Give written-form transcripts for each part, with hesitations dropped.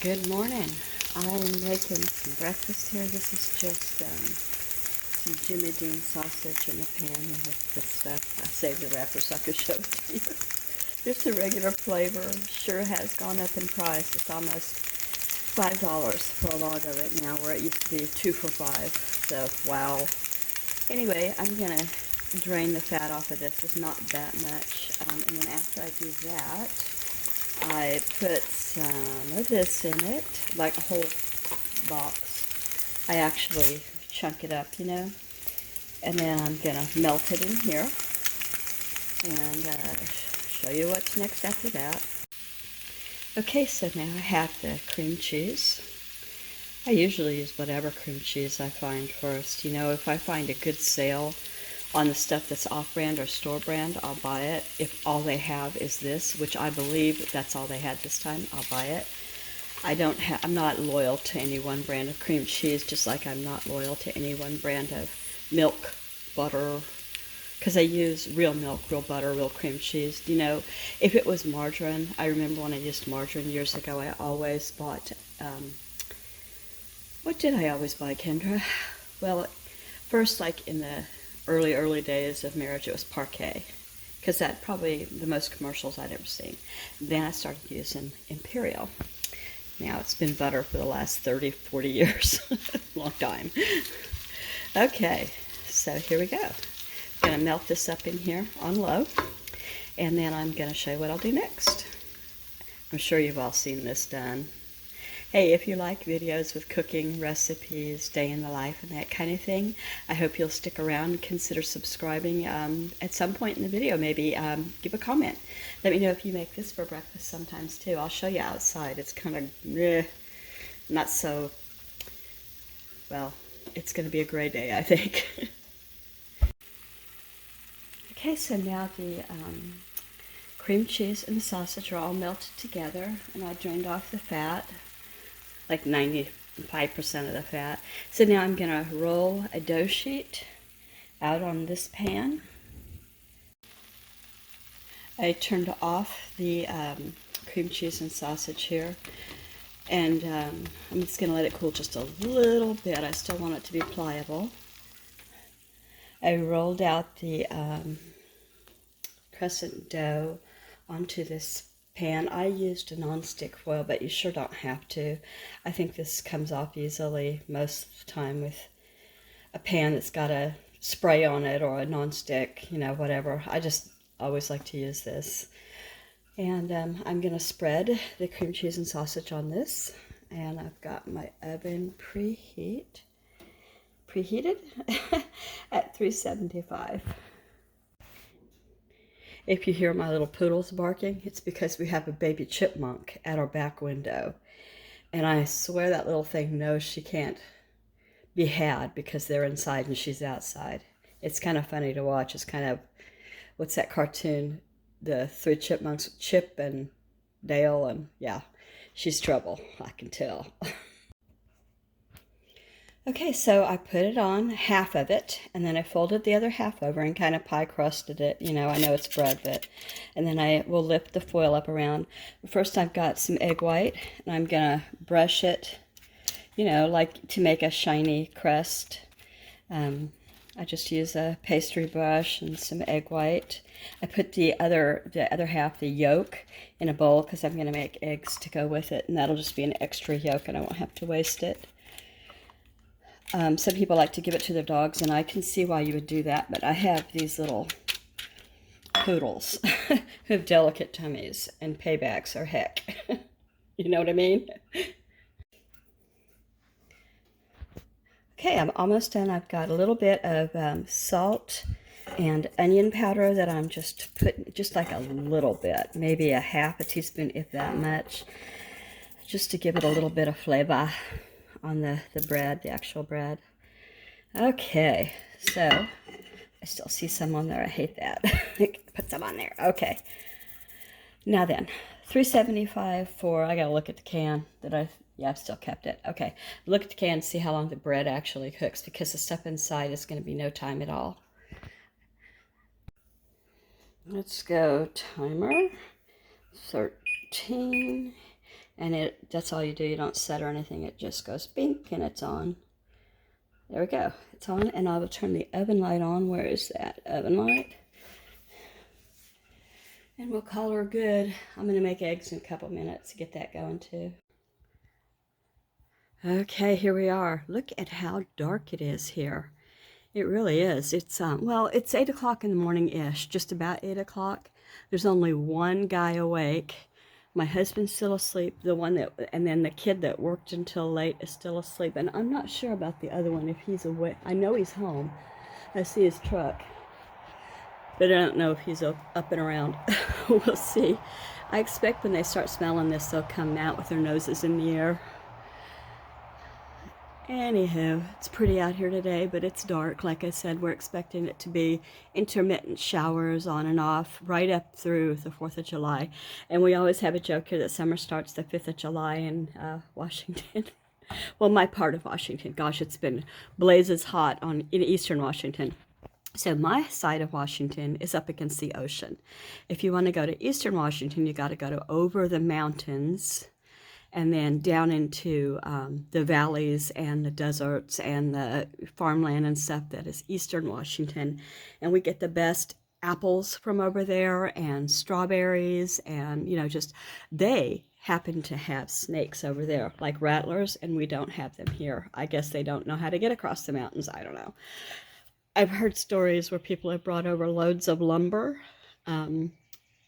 Good morning. I'm making some breakfast here. This is just some Jimmy Dean sausage in the pan with this stuff. I saved the wrapper so I could show it to you. Just a regular flavor. Sure has gone up in price. It's almost $5 for a log of it now, where it used to be 2 for $5. So, wow. Anyway, I'm going to drain the fat off of this. It's not that much. And then after I do that, I put some of this in it, like a whole box. I actually chunk it up, and then I'm going to melt it in here and show you what's next after that. Okay, so now I have the cream cheese. I usually use whatever cream cheese I find first. If I find a good sale on the stuff that's off-brand or store-brand, I'll buy it. If all they have is this, which I believe that's all they had this time, I'll buy it. I'm not loyal to any one brand of cream cheese, just like I'm not loyal to any one brand of milk, butter, because I use real milk, real butter, real cream cheese. If it was margarine, I remember when I used margarine years ago, I always bought, what did I always buy, Kendra? Well, first, like in the early days of marriage, it was Parquet, because that's probably the most commercials I'd ever seen. Then I started using Imperial. Now it's been butter for the last 30, 40 years. Long time. Okay, so here we go. I'm going to melt this up in here on low, and then I'm going to show you what I'll do next. I'm sure you've all seen this done. Hey, if you like videos with cooking, recipes, day in the life, and that kind of thing, I hope you'll stick around and consider subscribing at some point in the video. Maybe give a comment. Let me know if you make this for breakfast sometimes too. I'll show you outside. It's kind of not so, well, it's going to be a gray day, I think. Okay, so now the cream cheese and the sausage are all melted together, and I drained off the fat, like 95% of the fat. So now I'm going to roll a dough sheet out on this pan. I turned off the cream cheese and sausage here, and I'm just going to let it cool just a little bit. I still want it to be pliable. I rolled out the crescent dough onto this pan. I used a non-stick foil, but you sure don't have to. I think this comes off easily most of the time with a pan that's got a spray on it or a non-stick, whatever. I just always like to use this. And I'm going to spread the cream cheese and sausage on this. And I've got my oven preheated at 375. If you hear my little poodles barking, it's because we have a baby chipmunk at our back window. And I swear that little thing knows she can't be had because they're inside and she's outside. It's kind of funny to watch. It's kind of, what's that cartoon? The three chipmunks, Chip and Dale, and yeah, she's trouble, I can tell. Okay, so I put it on, half of it, and then I folded the other half over and kind of pie crusted it. I know it's bread, but, and then I will lift the foil up around. First I've got some egg white, and I'm going to brush it, like to make a shiny crust. I just use a pastry brush and some egg white. I put the other half, the yolk, in a bowl because I'm going to make eggs to go with it, and that'll just be an extra yolk, and I won't have to waste it. Some people like to give it to their dogs, and I can see why you would do that, but I have these little poodles who have delicate tummies, and paybacks are heck. You know what I mean? Okay, I'm almost done. I've got a little bit of salt and onion powder that I'm just putting, just like a little bit, maybe a half a teaspoon, if that much, just to give it a little bit of flavor on the bread, the actual bread. Okay, so I still see some on there. I hate that. Put some on there. Okay. Now then, 375 for, I gotta look at the can. Yeah, I've still kept it. Okay, look at the can and see how long the bread actually cooks, because the stuff inside is going to be no time at all. Let's go timer, 13, And that's all you do. You don't set or anything. It just goes bink and it's on. There we go. It's on, and I will turn the oven light on. Where is that oven light? And we'll call her good. I'm going to make eggs in a couple minutes to get that going too. Okay, here we are. Look at how dark it is here. It really is. It's well, it's 8 o'clock in the morning-ish, just about 8 o'clock. There's only one guy awake. My husband's still asleep. And then the kid that worked until late is still asleep. And I'm not sure about the other one, if he's awake. I know he's home. I see his truck. But I don't know if he's up and around. We'll see. I expect when they start smelling this, they'll come out with their noses in the air. Anywho, it's pretty out here today, but it's dark. Like I said, we're expecting it to be intermittent showers on and off right up through the 4th of July. And we always have a joke here that summer starts the 5th of July in Washington. Well, my part of Washington. Gosh, it's been blazes hot in eastern Washington. So my side of Washington is up against the ocean. If you want to go to eastern Washington, you got to go over the mountains and then down into the valleys and the deserts and the farmland and stuff that is eastern Washington. And we get the best apples from over there and strawberries and, just they happen to have snakes over there, like rattlers, and we don't have them here. I guess they don't know how to get across the mountains. I don't know. I've heard stories where people have brought over loads of lumber,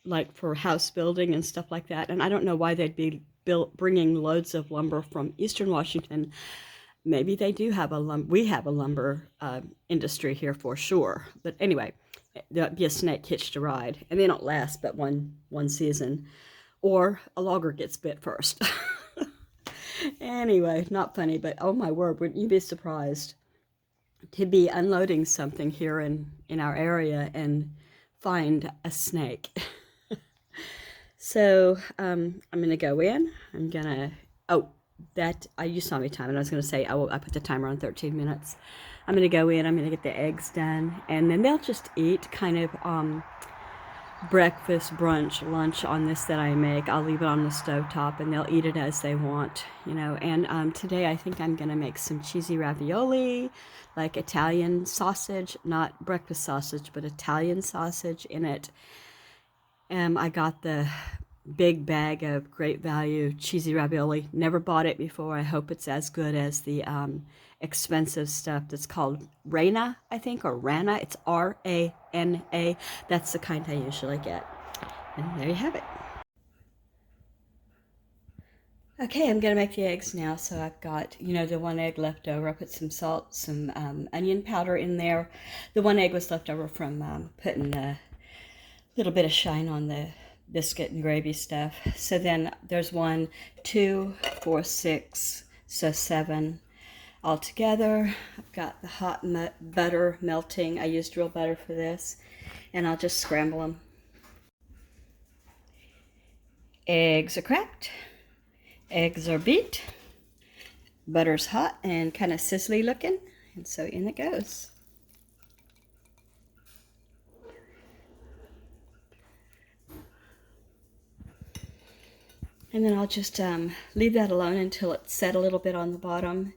like for house building and stuff like that. And I don't know why they'd be bringing loads of lumber from eastern Washington. Maybe they do have we have a lumber industry here for sure. But anyway, there'll be a snake hitched a ride, and they don't last but one season, or a logger gets bit first. Anyway, not funny, but oh my word, wouldn't you be surprised to be unloading something here in our area and find a snake? So I'm going to go in. I'm going to, you saw me time, and I was going to say, I put the timer on 13 minutes. I'm going to go in, I'm going to get the eggs done, and then they'll just eat kind of breakfast, brunch, lunch on this that I make. I'll leave it on the stovetop, and they'll eat it as they want, And today I think I'm going to make some cheesy ravioli, like Italian sausage, not breakfast sausage, but Italian sausage in it. I got the big bag of Great Value cheesy ravioli. Never bought it before. I hope it's as good as the expensive stuff that's called Rana, I think, or Rana. It's R-A-N-A. That's the kind I usually get. And there you have it. Okay, I'm going to make the eggs now. So I've got, the one egg left over. I put some salt, some onion powder in there. The one egg was left over from putting a little bit of shine on the biscuit and gravy stuff. So then there's 1, 2, 4, 6, so 7 all together. I've got the hot butter melting. I used real butter for this, and I'll just scramble them. Eggs are cracked. Eggs are beat. Butter's hot and kind of sizzly looking, and so in it goes. And then I'll just leave that alone until it's set a little bit on the bottom,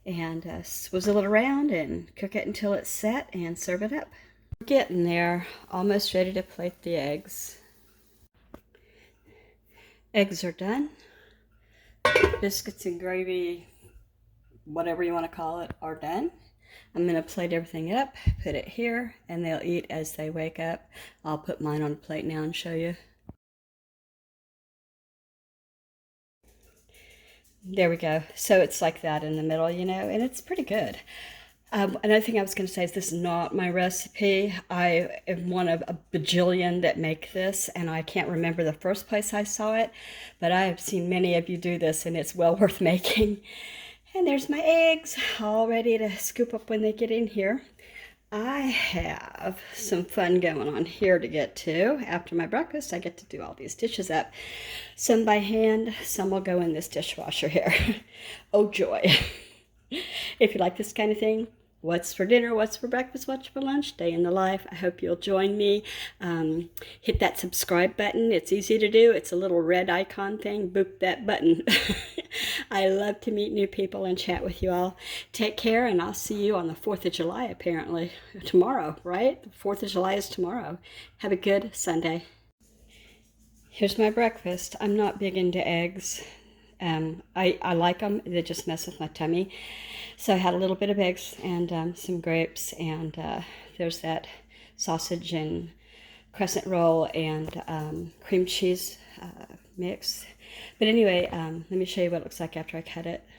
and swizzle it around and cook it until it's set and serve it up. We're getting there, almost ready to plate the eggs. Eggs are done. Biscuits and gravy, whatever you want to call it, are done. I'm going to plate everything up, put it here, and they'll eat as they wake up. I'll put mine on a plate now and show you. There we go. So it's like that in the middle, and it's pretty good. Another thing I was going to say is this is not my recipe. I am one of a bajillion that make this, and I can't remember the first place I saw it, but I have seen many of you do this, and it's well worth making. And there's my eggs, all ready to scoop up when they get in here. I have some fun going on here to get to. After my breakfast, I get to do all these dishes up. Some by hand, some will go in this dishwasher here. Oh, joy. If you like this kind of thing, what's for dinner, what's for breakfast, what's for lunch, day in the life. I hope you'll join me. Hit that subscribe button. It's easy to do. It's a little red icon thing. Boop that button. I love to meet new people and chat with you all. Take care, and I'll see you on the 4th of July, apparently. Tomorrow, right? The 4th of July is tomorrow. Have a good Sunday. Here's my breakfast. I'm not big into eggs. I like them. They just mess with my tummy. So I had a little bit of eggs and some grapes, and there's that sausage and crescent roll and cream cheese mix. But anyway, let me show you what it looks like after I cut it.